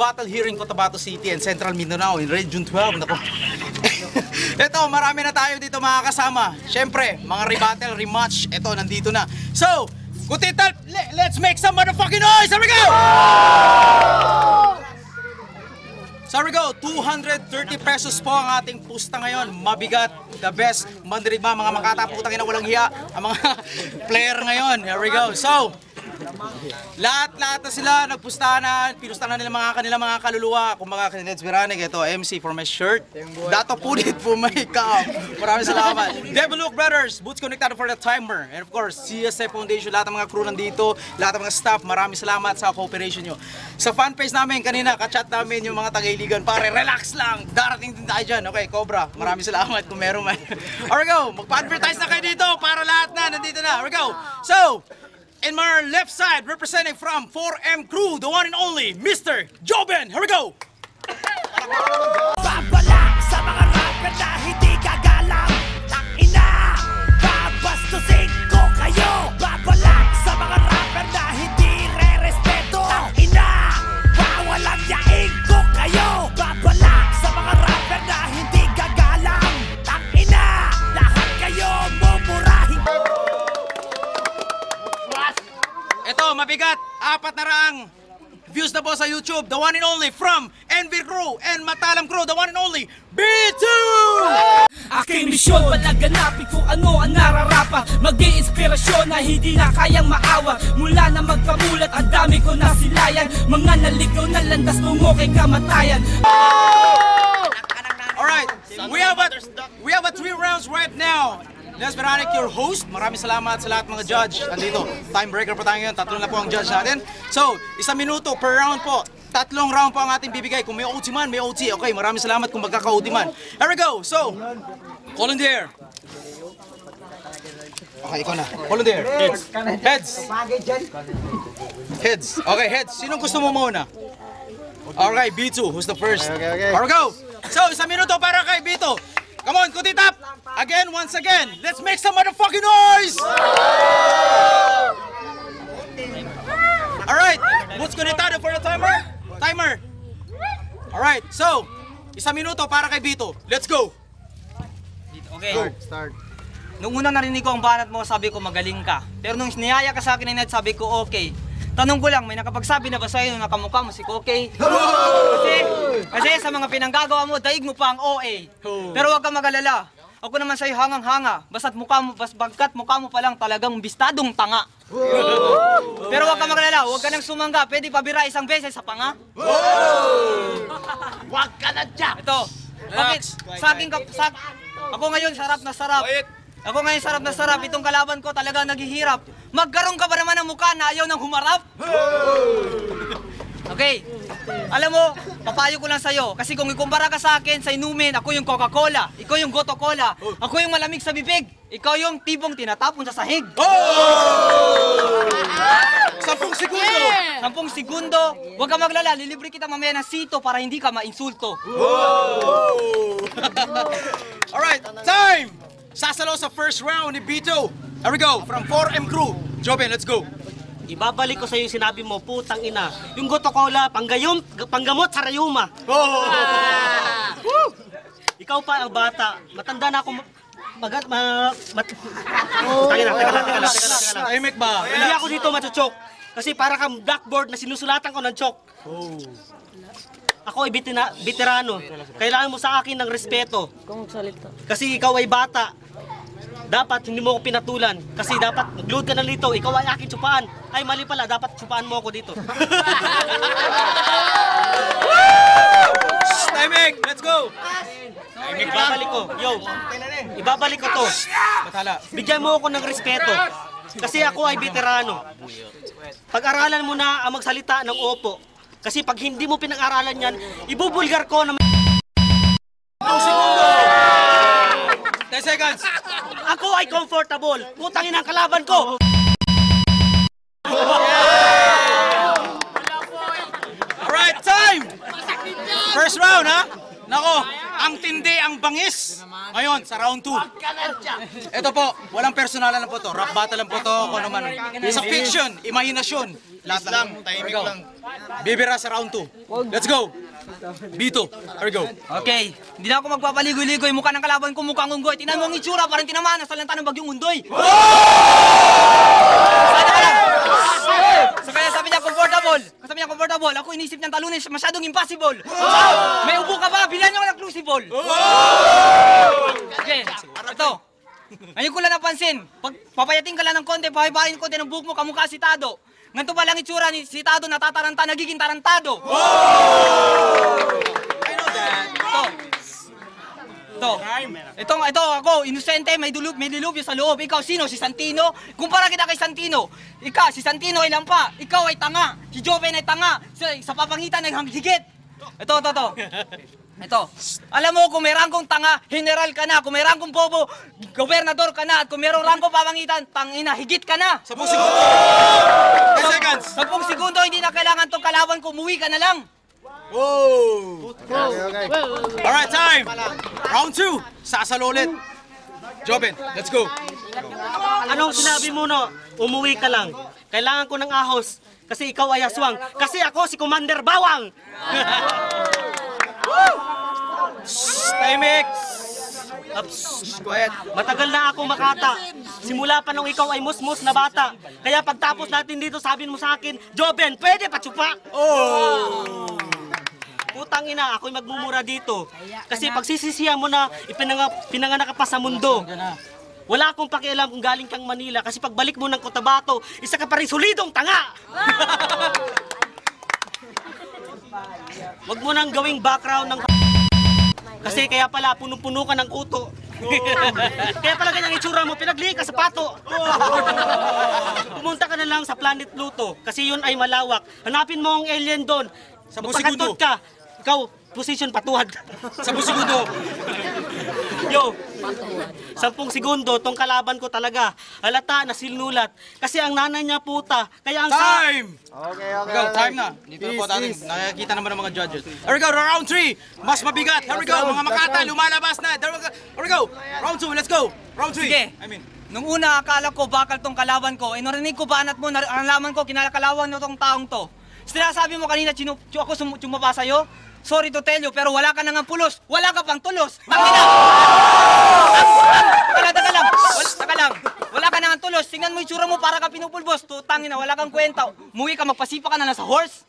battle here in Cotabato City and Central Mindanao in Region 12. Nako. Ito, marami na tayo dito mga kasama. Siyempre, mga rebattle, rematch. Ito, nandito na. So, Kutital, let's make some motherfucking noise! Here we go! So here we go, 230 pesos po ang ating pusta ngayon. Mabigat, the best, mandirigma, mga makataputang ina walang hiya, ang mga player ngayon. Here we go. So, lahat na sila nagpustahan, pinustahan na nila kanilang mga kaluluwa. Kung mga Ned's Veranek, ito, MC for my shirt. Dato Punit for my cup. Maraming salamat. Devil Look Brothers, Boots Connected for the timer. And of course, CSI Foundation, lahat ng mga crew nandito, lahat ng mga staff, maraming salamat sa cooperation nyo. Sa fanpage namin kanina, kachat namin yung mga tagailigan. Pare, relax lang. Darating din tayo dyan. Okay, Cobra, maraming salamat kung meron man. Here we go. Magpa-advertise na kayo dito para lahat na nandito na. Here we go. So, in my left side, representing from 4M Crew, the one and only, Mr. Joben. Here we go! Babala sa mga rapper na hindi kagalang. Tangina, babastusin ko kayo. Babala sa mga rapper na hindi re-respeto. Tangina, bawalang yaing ko kayo. Babala sa mga rapper na hindi kagalang. Tangina, lahat kayo mumurahin. Ito, mabigat, 400 views na po sa YouTube, the one and only from Envy Crew and Matalam Crew, the one and only B2! Aking misyon, palaganapin kung ano ang nararapa. Mag-iinspirasyon na hindi na kayang maawa. Mula na magkamulat, ang dami ko nasilayan. Mga naligaw na landas tungo kay kamatayan. Alright, we have a 3 rounds right now. Ned's Veranek, your host. Maraming salamat sa lahat mga judge. Andito, timebreaker pa tayo ngayon. 3 na po ang judge natin. So, 1 minuto per round po. 3 round po ang ating bibigay. Kung may OT man, may OT. Okay, maraming salamat kung magkaka-OT man. Here we go. So, call in the air. Okay, ikaw na. Call in the air. Heads. Heads. Heads. Okay, heads. Sinong gusto mo muna? Alright, B2. Who's the first? Okay. Here we go. So, 1 minuto para kay B2. Come on, Kutitap! Again, once again, let's make some motherfucking noise! Alright, Boots Connected for the timer? Timer! Alright, so, 1 minuto para kay Bito. Let's go! Okay. Start. Nung una narinig ko ang banat mo, sabi ko magaling ka. Pero nung niyaya ka sa akin ni Ned, sabi ko okay. Tanong ko lang, may nakapagsabi na ba sa'yo nung nakamukha mo si Kokey? Kasi sa mga pinanggagawa mo, daig mo pa ang OA. Pero huwag kang mag-alala. Ako naman sa'yo hangang-hanga. Bagkat mukha mo pa lang talagang bistadong tanga. Pero huwag kang mag-alala, huwag ka nang sumangga. Pwede pabira 1 beses sa panga. Huwag ka na dyan! Ito, bakit? Ako ngayon sarap na sarap. Ako ngayon sarap na sarap, itong kalaban ko talaga naghihirap. Magkaroon ka ba naman ng mukha na ayaw nang humarap? Okay, alam mo, papayo ko lang sa'yo. Kasi kung ikumpara ka sa akin, sa inumin, ako yung Coca-Cola, ikaw yung Goto-Cola, ako yung malamig sa bibig, ikaw yung tipong tinatapon sa sahig. 10 segundo! 10 segundo, huwag ka maglala, lilibre kita mamaya ng sito para hindi ka mainsulto. Alright, time! Sasalo sa first round ni Bito. Here we go, from 4M Crew. Joben, let's go. Ibabalik ko sa iyo sinabi mo, putang ina. Yung Goto-Cola, panggamot sa rayuma. Ikaw pa ang bata. Matanda na ako. Teka lang. Tahimik ba? Hindi ako dito matuchok. Kasi para kang blackboard na sinusulatan ko ng chok. Ako ay veterano. Kailangan mo sa akin ng respeto. Kasi ikaw ay bata. Dapat hindi mo ako pinatulan. Kasi dapat mag-load ka ng lito. Ikaw ay akin tsupaan. Ay mali pala, dapat tsupaan mo ako dito. Timing! Let's go! Ibabalik ko. Ibabalik ko to. Batala. Bigyan mo ako ng respeto. Kasi ako ay veterano. Pag-aralan mo na ang magsalita ng opo. Kasi pag hindi mo pinag-aralan yan, ibubulgar ko na 2 segundo! 10 seconds! ako ay comfortable. Putangin ang kalaban ko. Alright, time! First round, ha? Nako, ang tindi, ang bangis. Ngayon, sa round 2. Ito po, walang personalan lang po to. Rap battle lang po to. Kung ano man. Sa fiction, imahinasyon. Lahat lang, tahimik lang. Bibira sa round 2. Let's go. B2. Here we go. Okay, hindi na ako magpapaligoy-ligoy. Mukha ng kalaban ko, mukhang unggoy. Tinan mo ang itsura, parang tinamaan. Nasa lanta ng bagyong undoy. Sana ka lang. So kaya sabi niya, comfortable. Sabi niya, comfortable. Ako inisip niyang talunin, masyadong impossible. May ubo ka ba? Bilan niyo ako ng crucible. Okay, ito. Ngayon ko lang napansin, pag papayating ka lang ng konti, pahibahin konti ng buhok mo, kamukha si Tado. Ganito pa lang itsura ni si Tado, natataranta, nagiging tarantado. I know that. Ito ako, inosente, may dilubyo sa loob. Ikaw sino? Si Santino? Kumpara kita kay Santino. Si Santino ay lampa, ikaw ay tanga. Si Joven ay tanga. Sa papangitan ay higit. Ito. Alam mo, kung may rangkong tanga, general ka na. Kung may rangkong bobo, gobernador ka na. At kung mayroong rangkong pamangitan, tangina, higit ka na. 10 segundo. 10 seconds. 10 segundo, hindi na kailangan tong kalaban ko. Umuwi ka na lang. Whoa. Alright, time. Round 2. Sasalo ulit. Joben, let's go. Anong sinabi mo no? Umuwi ka lang. Kailangan ko ng ahos. Kasi ikaw ay aswang. Kasi ako si Commander Bawang. Timing. Quiet. Matagal na ako makata. Simula pa nung ikaw ay musmus na bata. Kaya pagtapos natin dito, sabihin mo sa akin, Joben, pwede patsupa. Putang ina, ako'y magmumura dito. Kasi pagsisisihan mo na pinanganak ka pa sa mundo. Wala akong pakialam kung galing kang Manila kasi pagbalik mo ng Cotabato, isa ka pa rin solidong tanga! Wag mo nang gawing background ng kasi kaya pala punong-puno ka ng uto. Kaya pala ganyang itsura mo, pinagli ka sa pato. Pumunta ka na lang sa planet Pluto kasi yun ay malawak. Hanapin mo ang alien doon. Sa segundo. Ka. Ikaw, position patuwad. 10 segundo. Yo, 10 segundo, tong kalaban ko talaga. Halata na sinulat. Kasi ang nanay niya puta. Kaya ang Time! Okay. Go, time na. Dito na po natin. Nakikita naman ng mga judges. Here we go, round 3. Mas mabigat. Here we go, mga makata, lumalabas na. Here we go. Round 2, let's go. Round 3. Sige. Nung una, akala ko bakal tong kalaban ko. Narinig ko banat mo, nalaman ko, kinakalawan mo tong taong to. Sinasabi mo kanina, ako sumapa sa'yo. Sorry to tell you, pero wala ka nang pulos. Wala ka pang tulos. Tangina! Taka lang. Wala ka nang tulos. Tingnan mo yung tsura mo para ka pinupulbos. Tangina, wala kang kwenta. Muwi ka, magpasipa ka na lang sa horse.